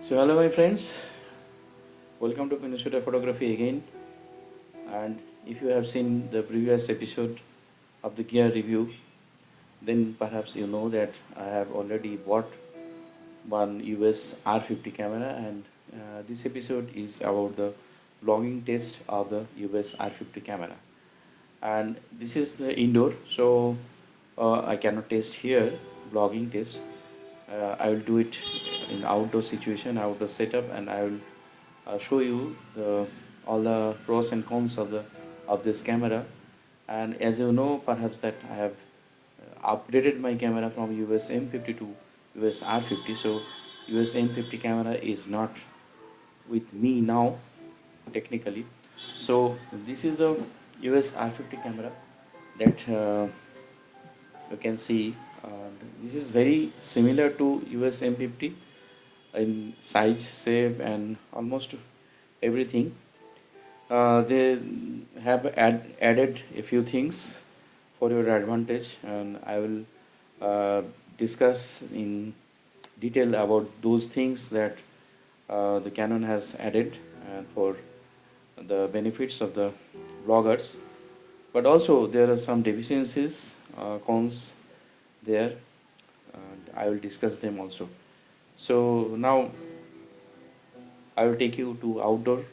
So hello my friends, welcome to Pinochet Photography again. And if you have seen the previous episode of the gear review, then perhaps you know that I have already bought one EOS R50 camera, and this episode is about the vlogging test of the EOS R50 camera. And this is the indoor, so I cannot test here, vlogging test. I will do it in outdoor situation, outdoor setup, and I will show you all the pros and cons of this camera. And as you know, perhaps that I have updated my camera from US M50 to US R50. So US M50 camera is not with me now technically. So this is the US R50 camera that you can see. This is very similar to US M50 in size, shape, and almost everything. They have added a few things for your advantage, and I will discuss in detail about those things that the Canon has added and for the benefits of the bloggers. But also there are some deficiencies, cons there, and I will discuss them also. So now I will take you to outdoor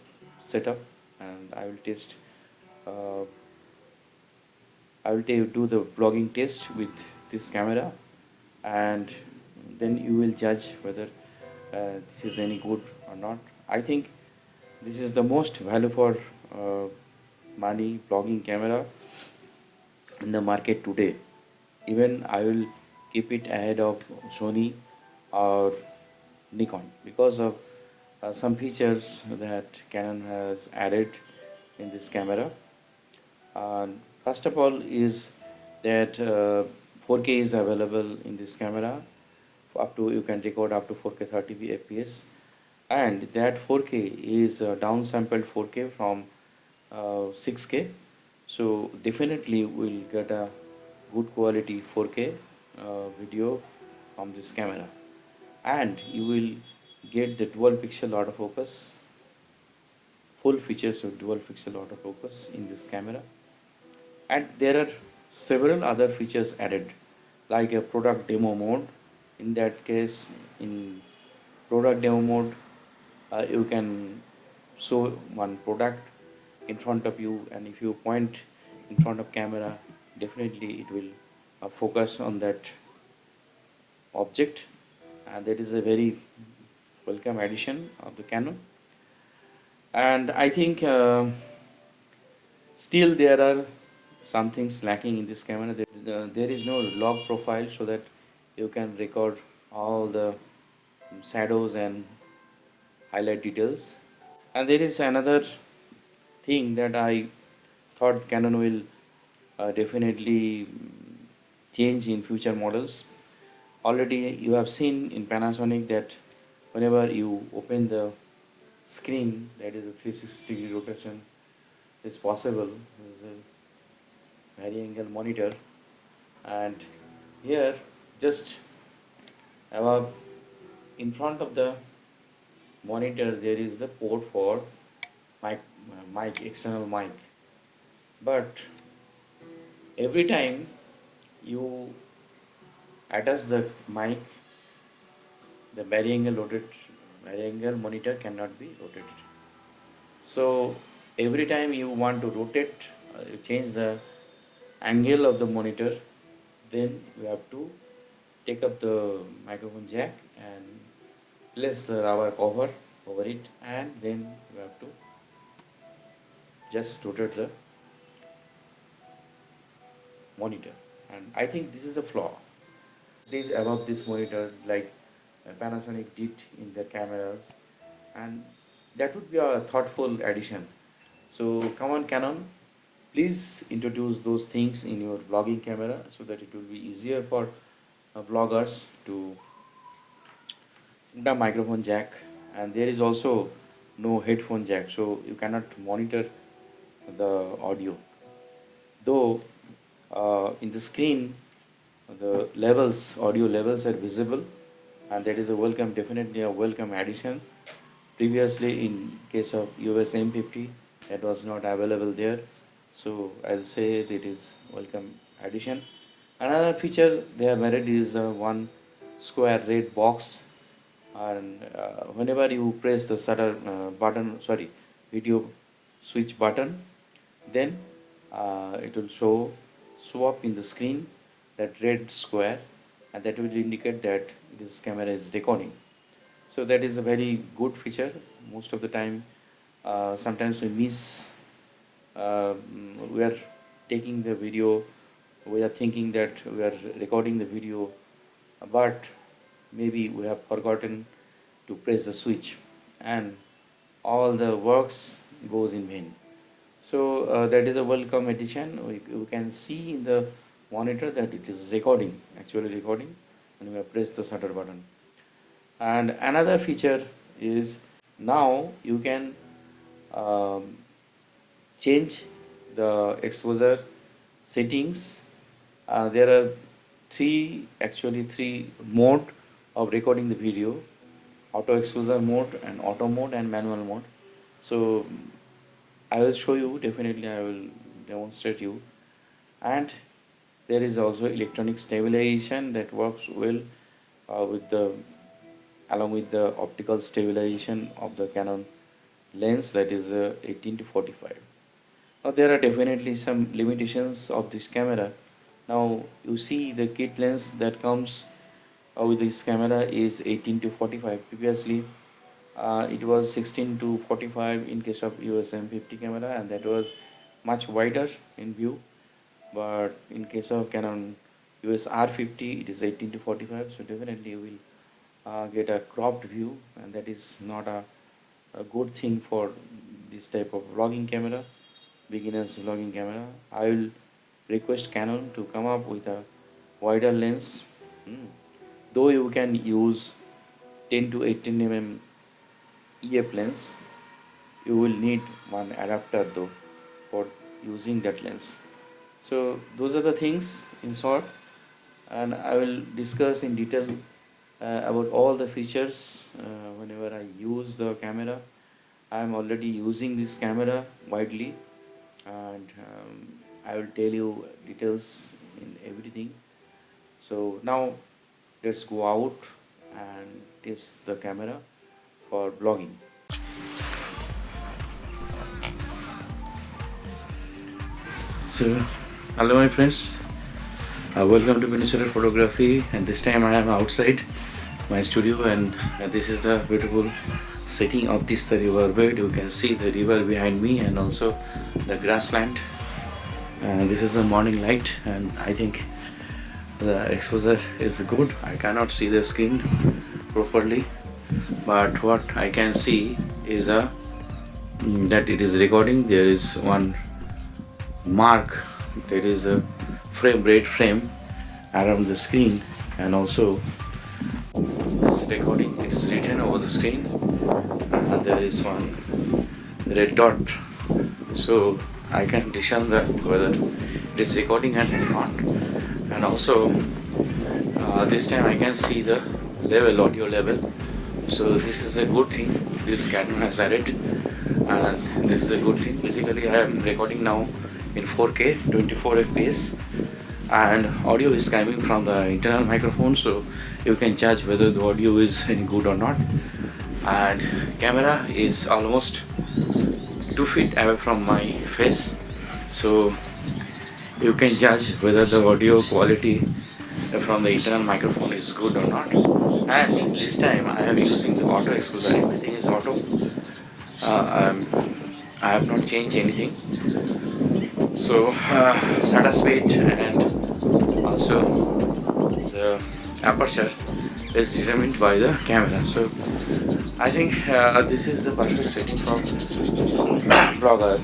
setup, and I will test. Uh, I will do the vlogging test with this camera, and then you will judge whether this is any good or not. I think this is the most value for uh, money vlogging camera in the market today. Even I will keep it ahead of Sony or Nikon because of some features that Canon has added in this camera. First of all is that 4K is available in this camera. Up to, you can record up to 4K 30 fps, and that 4K is downsampled 4K from 6K. So definitely we'll get a good quality 4K video from this camera, and you will get the dual pixel autofocus, full features of dual pixel autofocus in this camera. And there are several other features added, like a product demo mode. In that case, in product demo mode, you can show one product in front of you, and if you point in front of camera, definitely it will focus on that object, and that is a very welcome addition of the Canon. And I think still there are some things lacking in this camera. There is no log profile so that you can record all the shadows and highlight details. And there is another thing that I thought Canon will definitely change in future models. Already you have seen in Panasonic that whenever you open the screen, that is a 360-degree rotation is possible. This is a vari-angle monitor, and here just above in front of the monitor there is the port for mic, external mic. But every time you attach the mic, the vari-angle monitor cannot be rotated. So every time you want to rotate, you change the angle of the monitor, then you have to take up the microphone jack and place the rubber cover over it, and then you have to just rotate the monitor. And I think this is a flaw. This above this monitor, like Panasonic did in their cameras, and that would be a thoughtful addition. So come on Canon, please introduce those things in your vlogging camera so that it will be easier for vloggers to the microphone jack. And there is also no headphone jack, so you cannot monitor the audio. Though in the screen the levels, audio levels are visible, and that is a welcome, definitely a welcome addition. Previously, in case of EOS M50, that was not available there, so I'll say that is welcome addition. Another feature they have added is one square red box, and whenever you press the shutter button, sorry, video switch button, then it will show up in the screen that red square, and that will indicate that this camera is recording. So that is a very good feature. Most of the time, sometimes we miss, we are taking the video, we are thinking that we are recording the video, but maybe we have forgotten to press the switch, and all the works goes in vain. So that is a welcome addition. We can see in the monitor that it is recording, actually recording, and we have pressed the shutter button. And another feature is now you can um, change the exposure settings. There are three mode of recording the video: auto exposure mode, and auto mode, and manual mode. So I will show you, definitely I will demonstrate you. And there is also electronic stabilization that works well with the along with the optical stabilization of the Canon lens, that is 18 to 45. Now there are definitely some limitations of this camera. Now you see the kit lens that comes with this camera is 18 to 45. Previously it was 16 to 45 in case of EOS M50 camera, and that was much wider in view. But in case of Canon EOS R50, it is 18 to 45. So definitely you will get a cropped view, and that is not a good thing for this type of vlogging camera, beginners vlogging camera. I will request Canon to come up with a wider lens. Though you can use 10 to 18 mm EF lens, you will need one adapter though for using that lens. So those are the things in short, and I will discuss in detail about all the features whenever I use the camera. I am already using this camera widely, and I will tell you details in everything. So now let's go out and test the camera for vlogging. So hello my friends, welcome to Minnesota Photography, and this time I am outside my studio, and this is the beautiful setting of this the river bed. You can see the river behind me and also the grassland. This is the morning light, and I think the exposure is good. I cannot see the screen properly, but what I can see is that it is recording. There is one mark, there is a red frame around the screen, and also this recording, it is written over the screen, and there is one red dot, so I can discern that whether it is recording or not. And also this time I can see the audio level, so this is a good thing this Canon has added, and this is a good thing. Basically I am recording now in 4K 24 fps, and audio is coming from the internal microphone, so you can judge whether the audio is any good or not. And camera is almost 2 feet away from my face, so you can judge whether the audio quality from the internal microphone is good or not. And this time I am using the auto exposure. Everything is auto. I have not changed anything. So shutter speed and also the aperture is determined by the camera. So I think this is the perfect setting for blogger,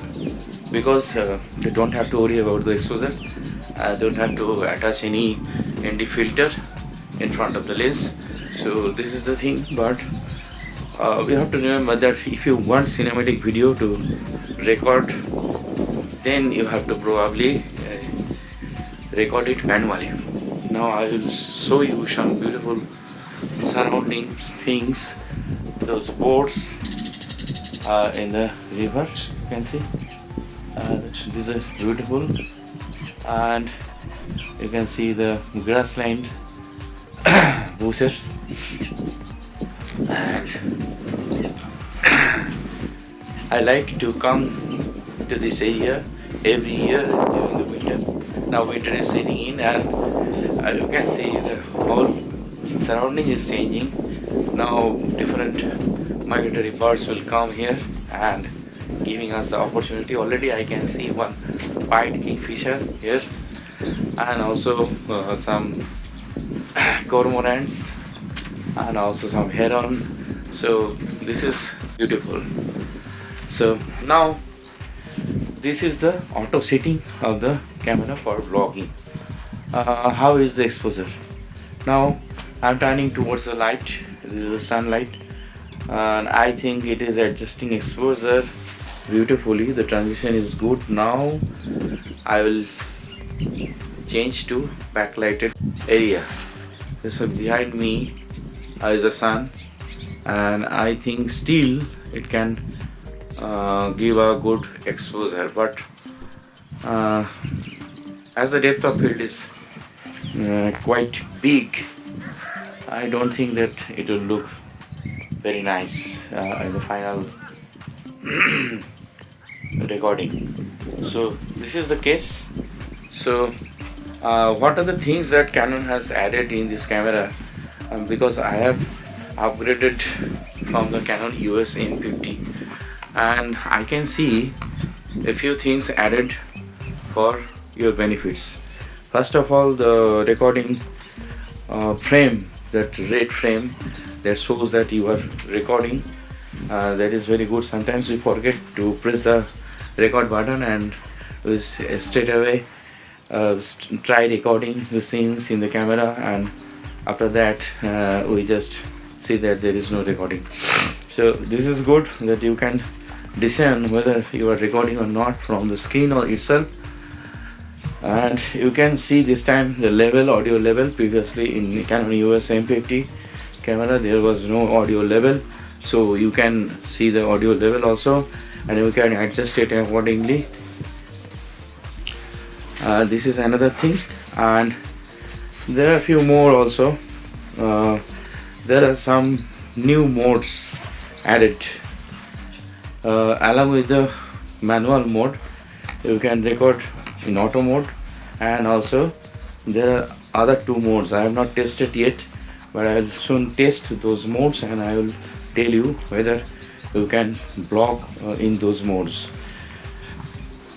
because they don't have to worry about the exposure. Don't have to attach any ND filter in front of the lens. So this is the thing. But we have to remember that if you want cinematic video to record, then you have to probably record it manually. Now I will show you some beautiful surrounding things, those boats in the river, you can see. This is beautiful, and you can see the grassland bushes, and I like to come to this area every year during the winter. Now winter is setting in, and you can see the whole surrounding is changing. Now different migratory birds will come here and giving us the opportunity. Already I can see one pied kingfisher here, and also some cormorants, and also some heron. So this is beautiful. So now this is the auto setting of the camera for vlogging. How is the exposure? Now I'm turning towards the light. This is the sunlight, and I think it is adjusting exposure beautifully. The transition is good. Now I will change to backlighted area. So behind me is the sun, and I think still it can give a good exposure, but as the depth of field is quite big, I don't think that it will look very nice in the final recording. So this is the case. So what are the things that Canon has added in this camera? Because I have upgraded from the Canon EOS R50, and I can see a few things added for your benefits. First of all, the recording frame, that red frame that shows that you are recording, that is very good. Sometimes we forget to press the record button, and we straight away try recording the scenes in the camera, and after that we just see that there is no recording. So this is good, that you can discern whether you are recording or not from the screen or itself. And you can see this time the level, audio level. Previously in Canon EOS R50 camera there was no audio level, so you can see the audio level also, and you can adjust it accordingly. This is another thing, and there are a few more also. There are some new modes added along with the manual mode. You can record in auto mode, and also there are other two modes. I have not tested yet, but I will soon test those modes, and I will tell you whether you can vlog in those modes.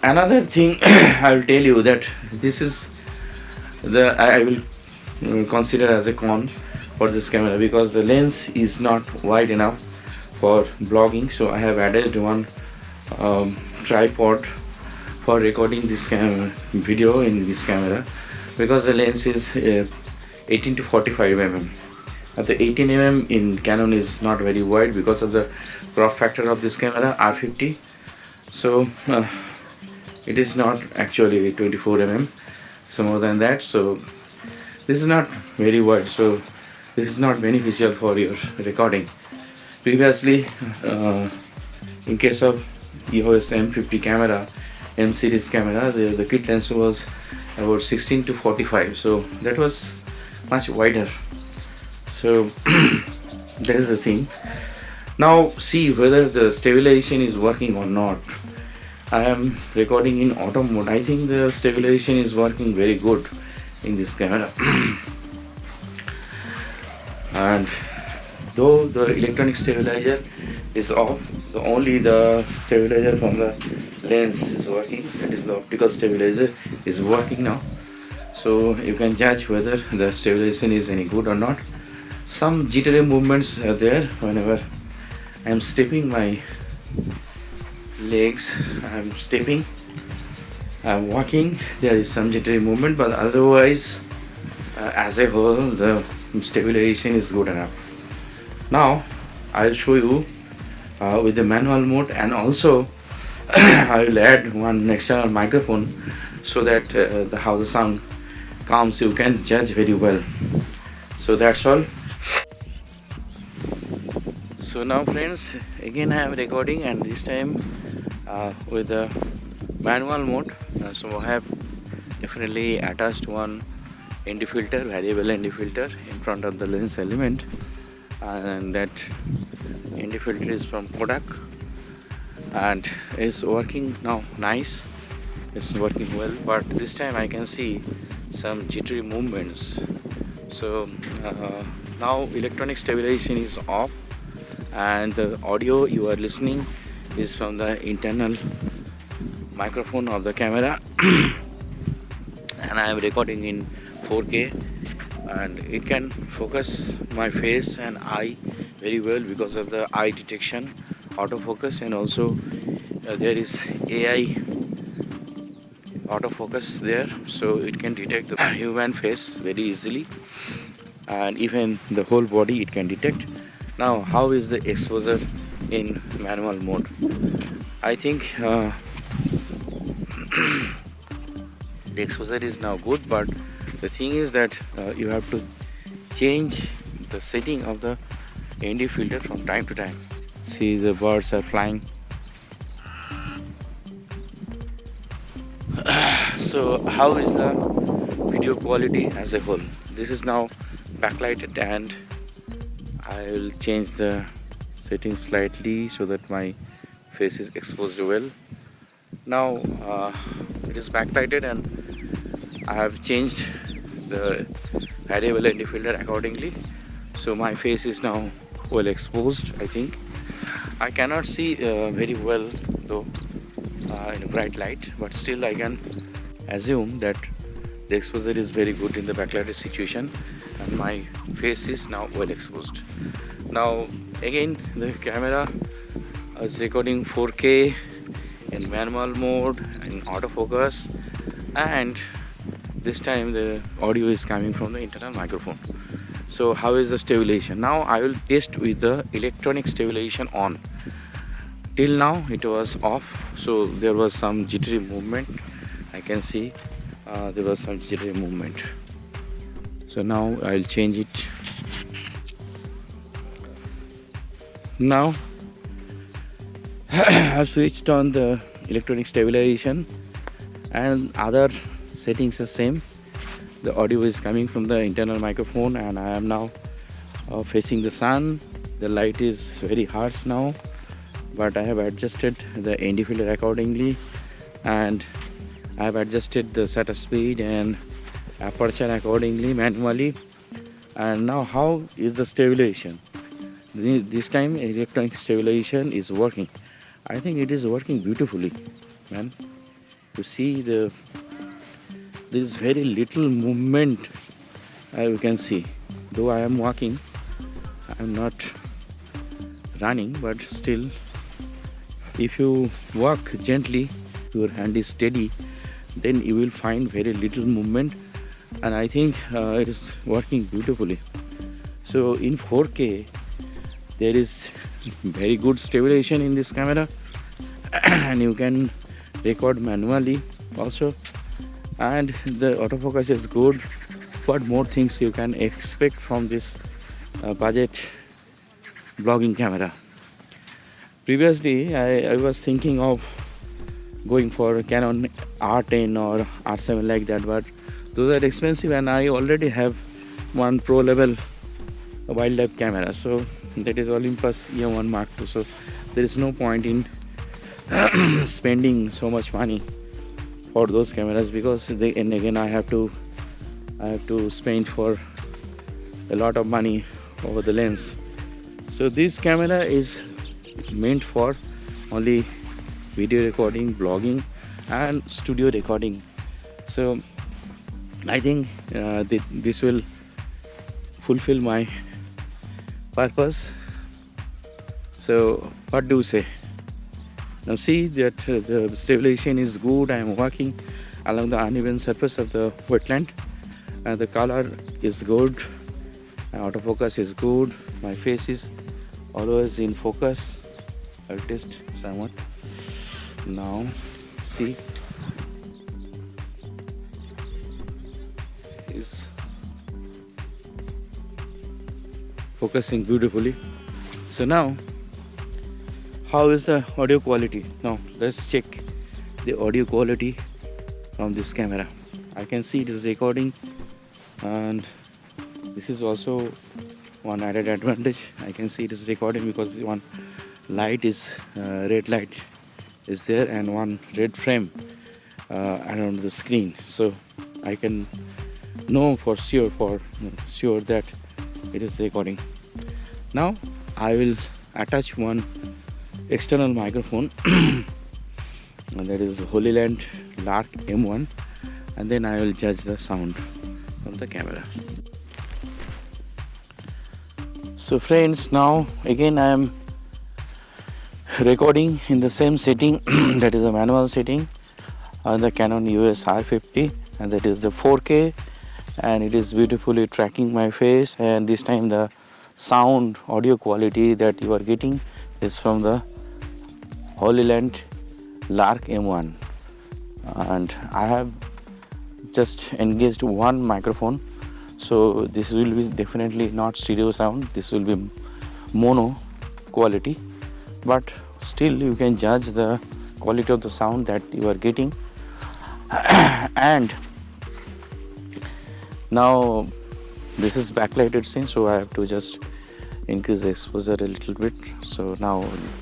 Another thing I will tell you, that this is the I will consider as a con for this camera, because the lens is not wide enough for vlogging. So I have added one tripod for recording this video in this camera, because the lens is 18 to 45 mm. At the 18 mm in Canon is not very wide because of the crop factor of this camera R50. So it is not actually 24 mm, so more than that. So this is not very wide, so this is not beneficial for your recording. Previously in case of EOS M50 camera, M series camera, the kit lens was about 16 to 45, so that was much wider. So that is the thing. Now see whether the stabilization is working or not. I am recording in auto mode. I think the stabilization is working very good in this camera. And though the electronic stabilizer is off, only the stabilizer from the lens is working, that is the optical stabilizer is working now. So you can judge whether the stabilization is any good or not. Some jittery movements are there whenever I am stepping my legs, I am stepping, I am walking, there is some jittery movement, but otherwise as a whole the stabilization is good enough. Now I will show you with the manual mode, and also I will add one external microphone so that how the sound comes you can judge very well. So that's all. So now friends, again I am recording, and this time with the manual mode. So I have definitely attached one ND filter, variable ND filter in front of the lens element, and that ND filter is from Kodak and is working now nice. It's working well, but this time I can see some jittery movements. So now electronic stabilization is off, and the audio you are listening is from the internal microphone of the camera and I am recording in 4K, and it can focus my face and eye very well because of the eye detection autofocus, and also there is AI autofocus there, so it can detect the human face very easily, and even the whole body it can detect. Now, how is the exposure in manual mode? I think the exposure is now good, but the thing is that you have to change the setting of the ND filter from time to time. See, the birds are flying. So how is the video quality as a whole? This is now backlighted, and I will change the settings slightly so that my face is exposed well. Now it is backlighted, and I have changed the variable ND filter accordingly, so my face is now well exposed. I think I cannot see very well though in a bright light, but still I can assume that the exposure is very good in the backlighted situation, and my face is now well exposed. Now again, the camera is recording 4K in manual mode in autofocus, and this time the audio is coming from the internal microphone. So how is the stabilization? Now I will test with the electronic stabilization on. Till now it was off, so there was some jittery movement. I can see there was some jittery movement. So now I'll change it. Now I've switched on the electronic stabilization, and other settings are same. The audio is coming from the internal microphone, and I am now facing the sun. The light is very harsh now, but I have adjusted the ND filter accordingly, and I have adjusted the shutter speed and aperture accordingly manually. And now how is the stabilization? This time electronic stabilization is working. I think it is working beautifully, man. You see, there is very little movement you can see. Though I am walking, I am not running, but still, if you walk gently, your hand is steady, then you will find very little movement, and I think it is working beautifully. So in 4K there is very good stabilization in this camera and you can record manually also, and the autofocus is good. What more things you can expect from this budget vlogging camera? Previously I was thinking of going for Canon R10 or R7 like that, but those are expensive, and I already have one pro level wildlife camera, so that is Olympus EM1 Mark II. So there is no point in spending so much money for those cameras, because and again I have to spend for a lot of money over the lens. So this camera is meant for only video recording, vlogging and studio recording. So I think this will fulfill my purpose. So what do you say? Now see that the stabilization is good. I am walking along the uneven surface of the wetland, and the color is good, autofocus is good, my face is always in focus. I'll test somewhat. Now see, is focusing beautifully. So now, how is the audio quality? Now let's check the audio quality from this camera. I can see it is recording, and this is also one added advantage. I can see it is recording because one light is red light is there and one red frame around the screen, so I can know for sure that it is recording. Now I will attach one external microphone and that is Holyland Lark M1, and then I will judge the sound from the camera. So friends, now again I am recording in the same setting that is a manual setting on the Canon EOS R50, and that is the 4K, and it is beautifully tracking my face. And this time the sound audio quality that you are getting is from the Holyland Lark M1, and I have just engaged one microphone, so this will be definitely not stereo sound, this will be mono quality, but still you can judge the quality of the sound that you are getting. And now this is backlighted scene, so I have to just increase the exposure a little bit. So now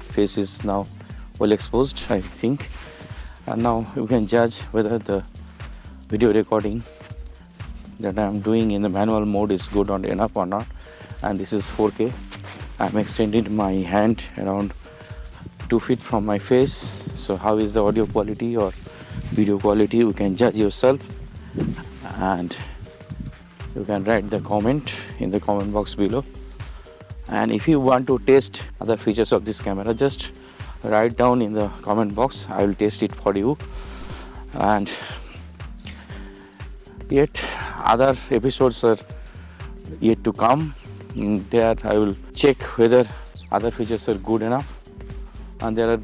face is now well exposed, I think, and now you can judge whether the video recording that I am doing in the manual mode is good or enough or not. And this is 4K. I am extending my hand around 2 feet from my face. So how is the audio quality or video quality? You can judge yourself, and you can write the comment in the comment box below. And if you want to test other features of this camera, just write down in the comment box. I will test it for you. And yet other episodes are yet to come. There I will check whether other features are good enough, and there are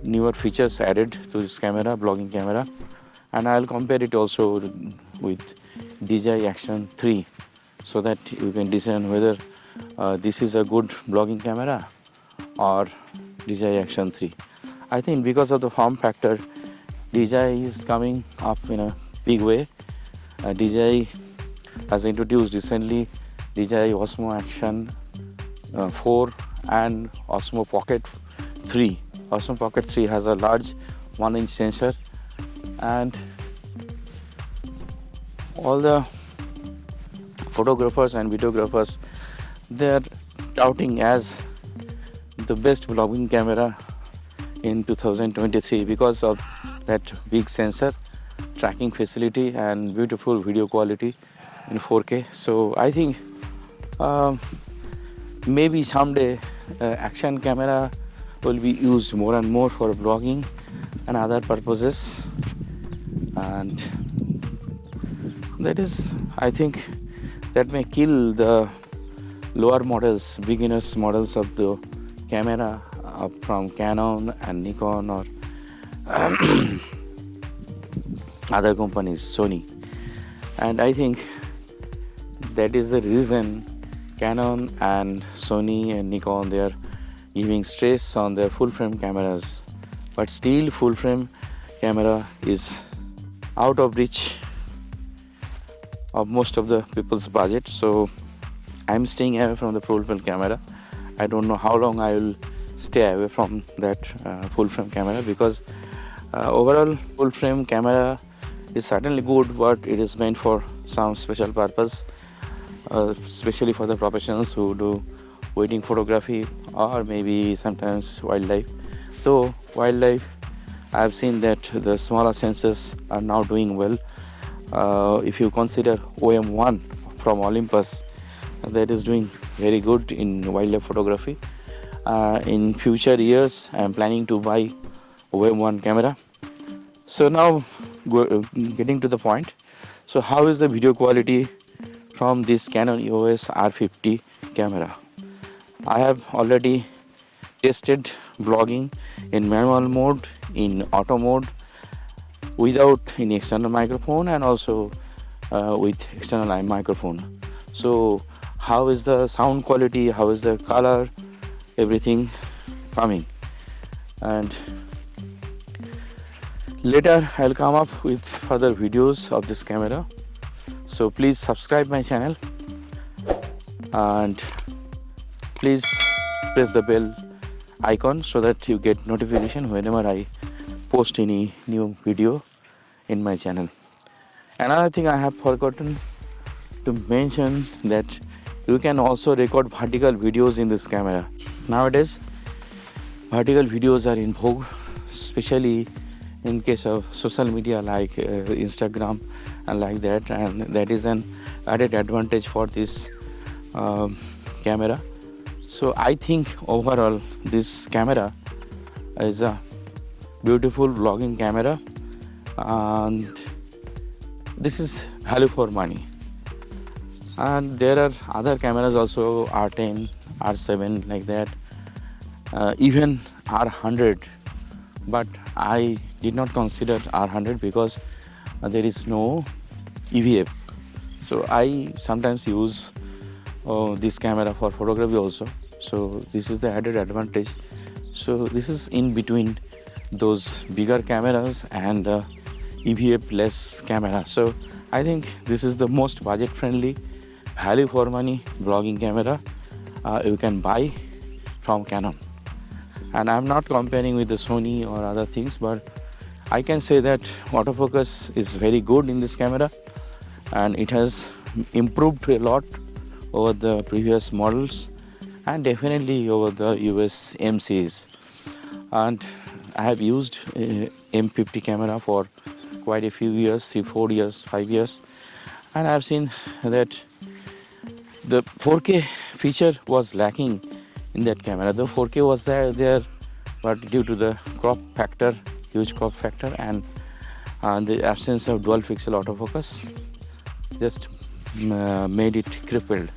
newer features added to this camera, vlogging camera, and I will compare it also with DJI Action 3, so that you can discern whether this is a good vlogging camera or DJI Action 3. I think because of the form factor, DJI is coming up in a big way. DJI has introduced recently DJI Osmo Action 4 and Osmo Pocket 3. Osmo Pocket 3 has a large 1-inch sensor, and all the photographers and videographers, they are touting as the best vlogging camera in 2023 because of that big sensor, tracking facility, and beautiful video quality in 4K. So I think maybe someday action camera will be used more and more for vlogging and other purposes, and that is, I think, that may kill the lower models, beginners models of the camera from Canon and Nikon or other companies, Sony. And I think that is the reason Canon and Sony and Nikon, they are giving stress on their full frame cameras, but still full frame camera is out of reach of most of the people's budget. So I'm staying away from the full frame camera. I don't know how long I will stay away from that full frame camera, because overall full frame camera is certainly good, but it is meant for some special purpose, especially for the professionals who do wedding photography or maybe sometimes wildlife. So wildlife, I have seen that the smaller sensors are now doing well. If you consider OM1 from Olympus, that is doing very good in wildlife photography. In future years, I am planning to buy OM1 camera. So now getting to the point. So how is the video quality from this Canon EOS R50 camera? I have already tested vlogging in manual mode, in auto mode, without any external microphone, and also with external microphone. So how is the sound quality, how is the color, everything coming. And later I'll come up with further videos of this camera. So please subscribe my channel and please press the bell icon so that you get notification whenever I post any new video in my channel. Another thing I have forgotten to mention that you can also record vertical videos in this camera. Nowadays vertical videos are in vogue, especially in case of social media like Instagram and like that, and that is an added advantage for this camera. So I think overall this camera is a beautiful vlogging camera, and this is value for money. And there are other cameras also, R10, R7 like that, even R100, but I did not consider R100 because there is no EVF. So I sometimes use this camera for photography also. So this is the added advantage. So this is in between those bigger cameras and the EVF less camera. So I think this is the most budget friendly, value for money vlogging camera you can buy from Canon. And I'm not comparing with the Sony or other things, but I can say that autofocus is very good in this camera, and it has improved a lot over the previous models and definitely over the US M series. And I have used M50 camera for quite a few years, 4 years, 5 years, and I have seen that the 4K feature was lacking in that camera. The 4K was there, but due to the crop factor, huge crop factor, and the absence of dual pixel autofocus just made it crippled.